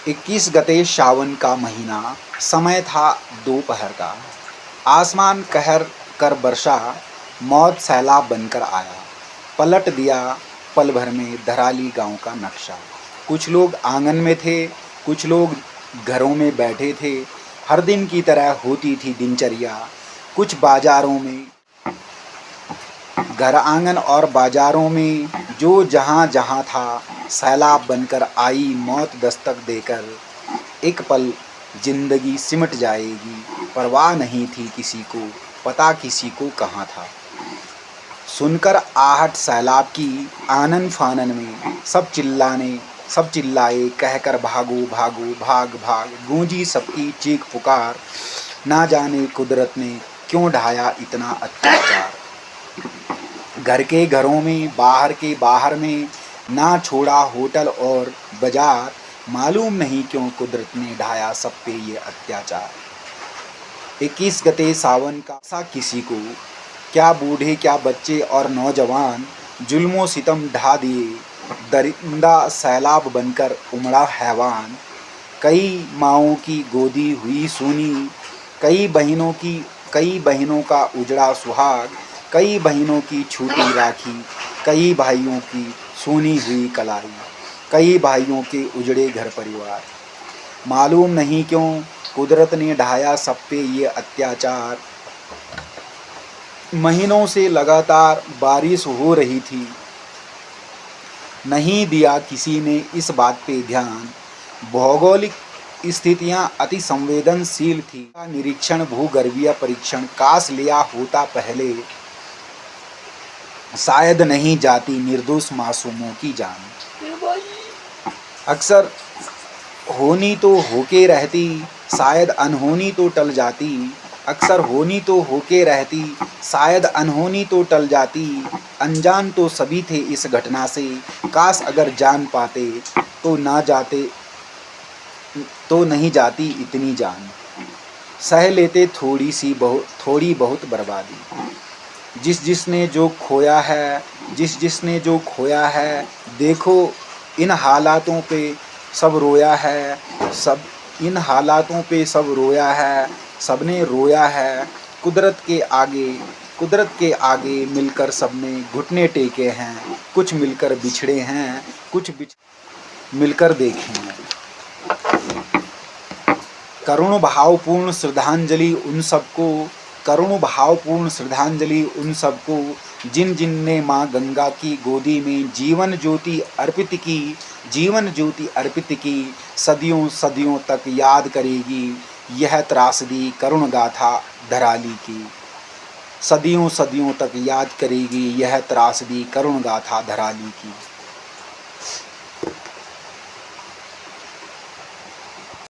21 गते सावन का महीना, समय था दोपहर का। आसमान कहर कर बरसा, मौत सैलाब बनकर आया। पलट दिया पल भर में धराली गांव का नक्शा। कुछ लोग आंगन में थे, कुछ लोग घरों में बैठे थे। हर दिन की तरह होती थी दिनचर्या। कुछ बाजारों में, घर आंगन और बाजारों में, जो जहाँ जहाँ था, सैलाब बनकर आई मौत दस्तक देकर। एक पल जिंदगी सिमट जाएगी, परवाह नहीं थी किसी को, पता किसी को कहाँ था। सुनकर आहट सैलाब की आनन फानन में, सब चिल्लाए कहकर भागो भागो भाग भाग। गूंजी सबकी चीख पुकार, ना जाने कुदरत ने क्यों ढाया इतना अत्याचार। घर के घरों में, बाहर के बाहर में, ना छोड़ा होटल और बाजार। मालूम नहीं क्यों कुदरत ने ढाया सब पे ये अत्याचार। 21 गते सावन का सा किसी को, क्या बूढ़े क्या बच्चे और नौजवान, जुल्मों सितम ढा दिए। दरिंदा सैलाब बनकर उमड़ा हैवान। कई माओं की गोदी हुई सूनी, कई बहनों का उजड़ा सुहाग। कई बहनों की छूटी राखी, कई भाइयों की सूनी हुई कलाई। कई भाइयों के उजड़े घर परिवार। मालूम नहीं क्यों कुदरत ने ढाया सब पे ये अत्याचार। महीनों से लगातार बारिश हो रही थी, नहीं दिया किसी ने इस बात पे ध्यान। भौगोलिक स्थितियां अति संवेदनशील थी। निरीक्षण भूगर्भीय परीक्षण काश लिया होता पहले, शायद नहीं जाती निर्दोष मासूमों की जान। अक्सर होनी तो होके रहती, शायद अनहोनी तो टल जाती। अक्सर होनी तो होके रहती, शायद अनहोनी तो टल जाती। अनजान तो सभी थे इस घटना से, काश अगर जान पाते तो नहीं जाती इतनी जान। सह लेते थोड़ी बहुत बर्बादी। जिसने जो खोया है, देखो इन हालातों पे सब रोया है। इन हालातों पे सब रोया है, सबने रोया है। कुदरत के आगे मिलकर सबने घुटने टेके हैं। कुछ मिलकर बिछड़े हैं, मिलकर देखे हैं। करुण भावपूर्ण श्रद्धांजलि उन सबको, जिन ने माँ गंगा की गोदी में जीवन ज्योति अर्पित की। सदियों तक याद करेगी यह त्रासदी करुण गाथा धराली की। सदियों तक याद करेगी यह त्रासदी करुण गाथा धराली की।